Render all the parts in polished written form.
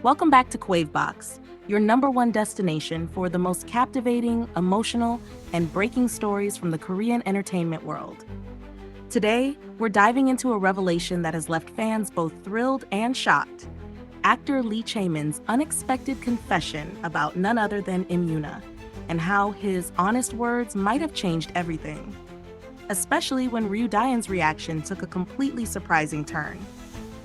Welcome back to Kwavebox, your #1 destination for the most captivating, emotional, and breaking stories from the Korean entertainment world. Today, we're diving into a revelation that has left fans both thrilled and shocked. Actor Lee Chae-min's unexpected confession about none other than Im Yoona, and how his honest words might have changed everything. Especially when Ryu Da-in's reaction took a completely surprising turn.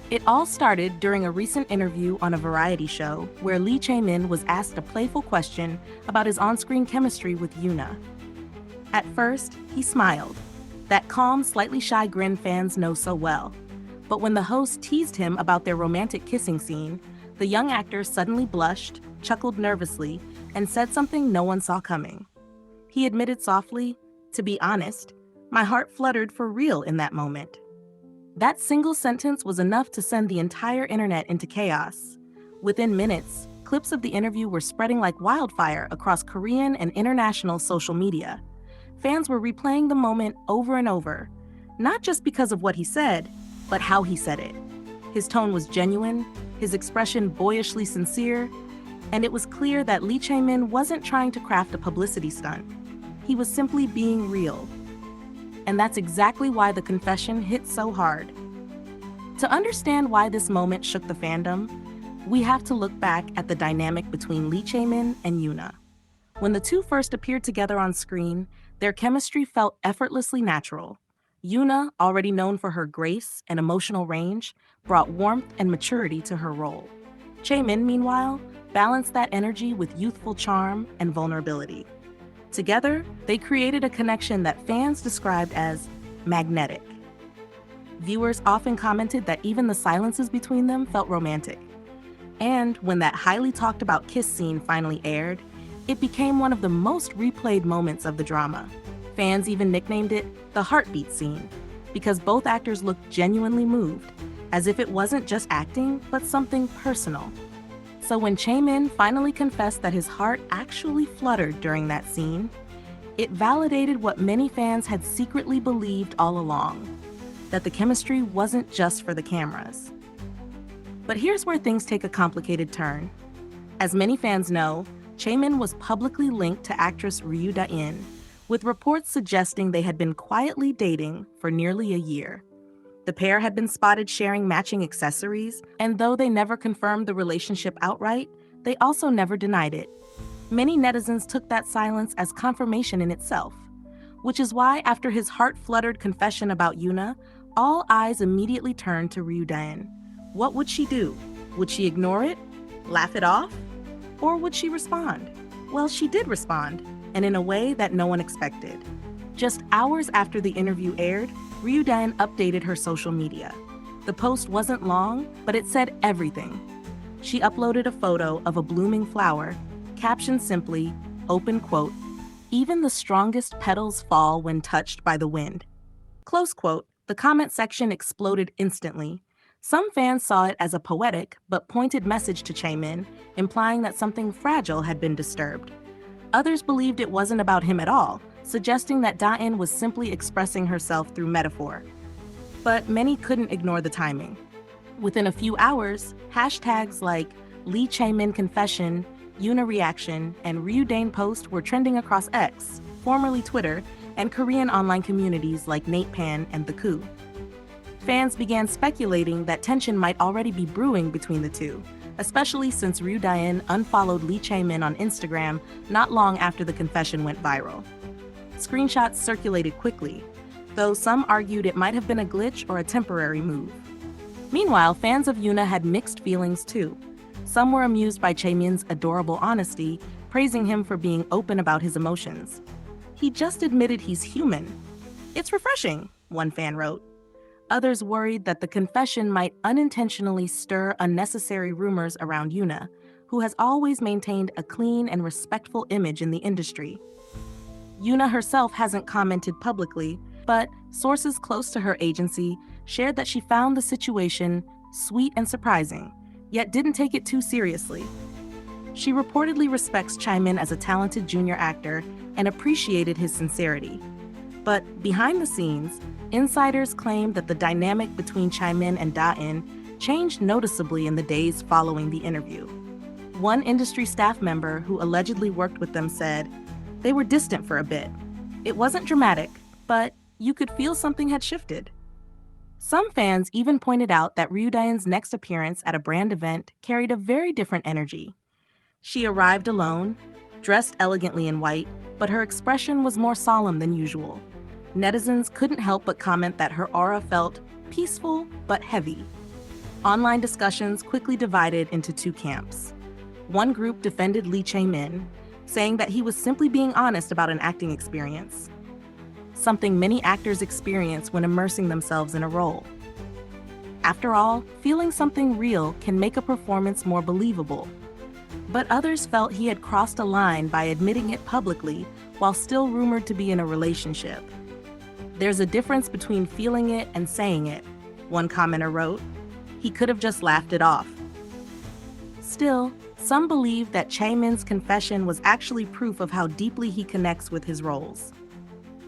It all started during a recent interview on a variety show where Lee Chae-min was asked a playful question about his on-screen chemistry with Yoona. At first, he smiled, that calm, slightly shy grin fans know so well. But when the host teased him about their romantic kissing scene, the young actor suddenly blushed, chuckled nervously, and said something no one saw coming. He admitted softly, "To be honest, my heart fluttered for real in that moment." That single sentence was enough to send the entire internet into chaos. Within minutes, clips of the interview were spreading like wildfire across Korean and international social media. Fans were replaying the moment over and over, not just because of what he said, but how he said it. His tone was genuine, his expression boyishly sincere, and it was clear that Lee Chae-min wasn't trying to craft a publicity stunt. He was simply being real. And that's exactly why the confession hit so hard. To understand why this moment shook the fandom, we have to look back at the dynamic between Lee Chae-min and Yoona. When the two first appeared together on screen, their chemistry felt effortlessly natural. Yoona, already known for her grace and emotional range, brought warmth and maturity to her role. Chae-min, meanwhile, balanced that energy with youthful charm and vulnerability. Together, they created a connection that fans described as magnetic. Viewers often commented that even the silences between them felt romantic. And when that highly talked about kiss scene finally aired, it became one of the most replayed moments of the drama. Fans even nicknamed it the heartbeat scene, because both actors looked genuinely moved, as if it wasn't just acting, but something personal. So when Chae-min finally confessed that his heart actually fluttered during that scene, it validated what many fans had secretly believed all along, that the chemistry wasn't just for the cameras. But here's where things take a complicated turn. As many fans know, Chae-min was publicly linked to actress Ryu Da-in, with reports suggesting they had been quietly dating for nearly a year. The pair had been spotted sharing matching accessories, and though they never confirmed the relationship outright, they also never denied it. Many netizens took that silence as confirmation in itself, which is why after his heart-fluttered confession about Yoona, all eyes immediately turned to Ryu Da-in. What would she do? Would she ignore it? Laugh it off? Or would she respond? Well, she did respond, and in a way that no one expected. Just hours after the interview aired, Ryu Da-in updated her social media. The post wasn't long, but it said everything. She uploaded a photo of a blooming flower, captioned simply, open quote, "Even the strongest petals fall when touched by the wind." Close quote. The comment section exploded instantly. Some fans saw it as a poetic but pointed message to Chae-min, implying that something fragile had been disturbed. Others believed it wasn't about him at all, suggesting that Da-in was simply expressing herself through metaphor. But many couldn't ignore the timing. Within a few hours, hashtags like Lee Chae-min confession, Yoona reaction, and Ryu Da-in post were trending across X, formerly Twitter, and Korean online communities like NatePan and The Coup. Fans began speculating that tension might already be brewing between the two, especially since Ryu Da-in unfollowed Lee Chae-min on Instagram not long after the confession went viral. Screenshots circulated quickly, though some argued it might have been a glitch or a temporary move. Meanwhile, fans of Yoona had mixed feelings too. Some were amused by Chae-min's adorable honesty, praising him for being open about his emotions. "He just admitted he's human. It's refreshing," one fan wrote. Others worried that the confession might unintentionally stir unnecessary rumors around Yoona, who has always maintained a clean and respectful image in the industry. Yoona herself hasn't commented publicly, but sources close to her agency shared that she found the situation sweet and surprising, yet didn't take it too seriously. She reportedly respects Chae-min as a talented junior actor and appreciated his sincerity. But behind the scenes, insiders claim that the dynamic between Chae-min and Da-in changed noticeably in the days following the interview. One industry staff member who allegedly worked with them said, "They were distant for a bit. It wasn't dramatic, but you could feel something had shifted." Some fans even pointed out that Ryu Da-in's next appearance at a brand event carried a very different energy. She arrived alone, dressed elegantly in white, but her expression was more solemn than usual. Netizens couldn't help but comment that her aura felt peaceful but heavy. Online discussions quickly divided into two camps. One group defended Chae-min, saying that he was simply being honest about an acting experience, something many actors experience when immersing themselves in a role. After all, feeling something real can make a performance more believable. But others felt he had crossed a line by admitting it publicly while still rumored to be in a relationship. "There's a difference between feeling it and saying it," one commenter wrote. "He could have just laughed it off." Still, some believe that Chae-min's confession was actually proof of how deeply he connects with his roles.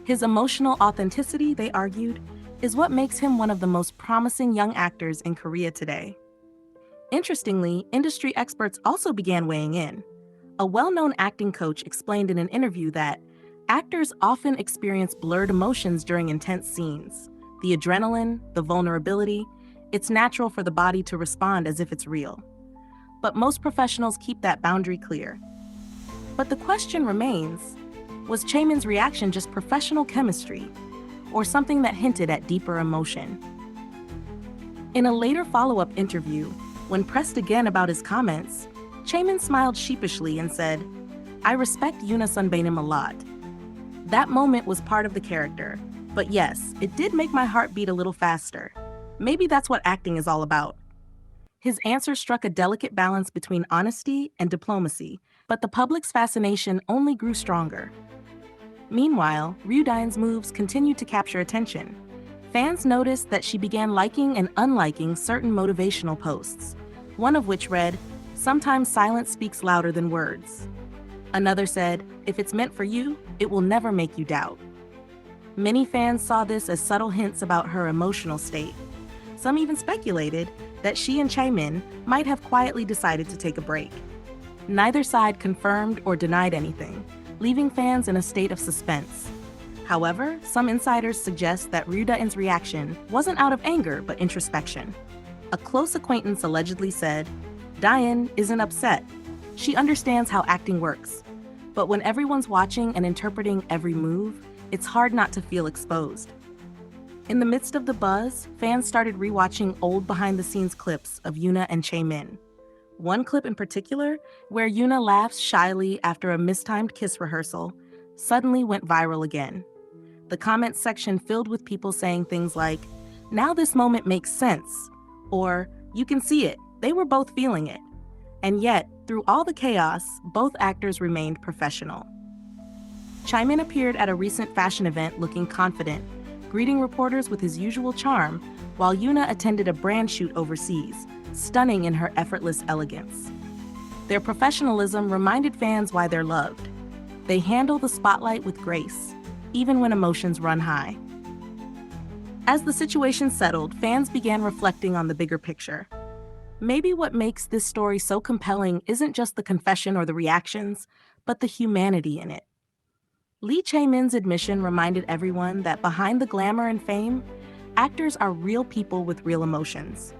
His emotional authenticity, they argued, is what makes him one of the most promising young actors in Korea today. Interestingly, industry experts also began weighing in. A well-known acting coach explained in an interview that actors often experience blurred emotions during intense scenes. The adrenaline, the vulnerability, it's natural for the body to respond as if it's real. But most professionals keep that boundary clear. But the question remains, was Chae-min's reaction just professional chemistry, or something that hinted at deeper emotion? In a later follow-up interview, when pressed again about his comments, Chae-min smiled sheepishly and said, "I respect Yoona Sunbaenim a lot. That moment was part of the character, but yes, it did make my heart beat a little faster. Maybe that's what acting is all about." His answer struck a delicate balance between honesty and diplomacy, but the public's fascination only grew stronger. Meanwhile, Ryu Da-in's moves continued to capture attention. Fans noticed that she began liking and unliking certain motivational posts, one of which read, "Sometimes silence speaks louder than words." Another said, "If it's meant for you, it will never make you doubt." Many fans saw this as subtle hints about her emotional state. Some even speculated that she and Chae-min might have quietly decided to take a break. Neither side confirmed or denied anything, leaving fans in a state of suspense. However, some insiders suggest that Ryu Da-in's reaction wasn't out of anger but introspection. A close acquaintance allegedly said, "Da-in isn't upset. She understands how acting works. But when everyone's watching and interpreting every move, it's hard not to feel exposed." In the midst of the buzz, fans started rewatching old behind-the-scenes clips of Yoona and Chae-min. One clip in particular, where Yoona laughs shyly after a mistimed kiss rehearsal, suddenly went viral again. The comments section filled with people saying things like, "Now this moment makes sense," or "You can see it, they were both feeling it." And yet, through all the chaos, both actors remained professional. Chae-min appeared at a recent fashion event looking confident, greeting reporters with his usual charm, while Yoona attended a brand shoot overseas, stunning in her effortless elegance. Their professionalism reminded fans why they're loved. They handle the spotlight with grace, even when emotions run high. As the situation settled, fans began reflecting on the bigger picture. Maybe what makes this story so compelling isn't just the confession or the reactions, but the humanity in it. Chae-min's admission reminded everyone that behind the glamour and fame, actors are real people with real emotions.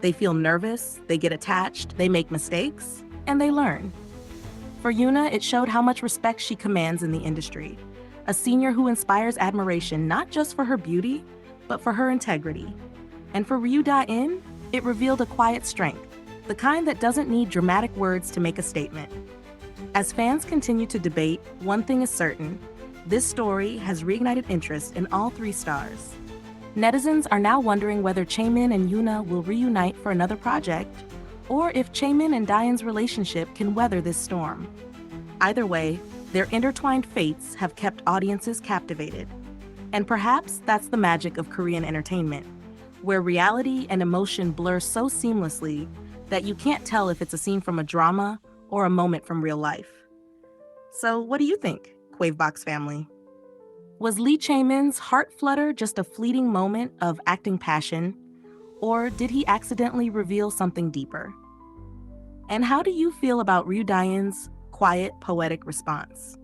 They feel nervous, they get attached, they make mistakes, and they learn. For Yoona, it showed how much respect she commands in the industry, a senior who inspires admiration not just for her beauty, but for her integrity. And for Ryu Da-in, it revealed a quiet strength, the kind that doesn't need dramatic words to make a statement. As fans continue to debate, one thing is certain: this story has reignited interest in all three stars. Netizens are now wondering whether Chae-min and Yoona will reunite for another project, or if Chae-min and Da-in's relationship can weather this storm. Either way, their intertwined fates have kept audiences captivated. And perhaps that's the magic of Korean entertainment, where reality and emotion blur so seamlessly that you can't tell if it's a scene from a drama or a moment from real life. So what do you think, Kwavebox family? Was Chae-min's heart flutter just a fleeting moment of acting passion? Or did he accidentally reveal something deeper? And how do you feel about Ryu Da-in's quiet, poetic response?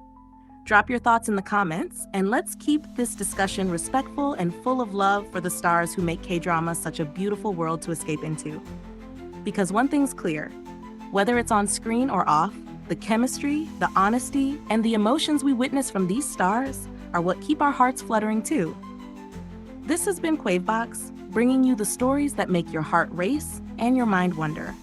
Drop your thoughts in the comments, and let's keep this discussion respectful and full of love for the stars who make K-drama such a beautiful world to escape into. Because one thing's clear, whether it's on screen or off, the chemistry, the honesty, and the emotions we witness from these stars are what keep our hearts fluttering too. This has been Kwavebox, bringing you the stories that make your heart race and your mind wonder.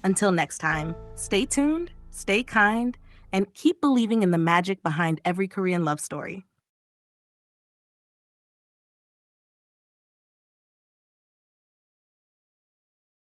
Until next time, stay tuned, stay kind, and keep believing in the magic behind every Korean love story.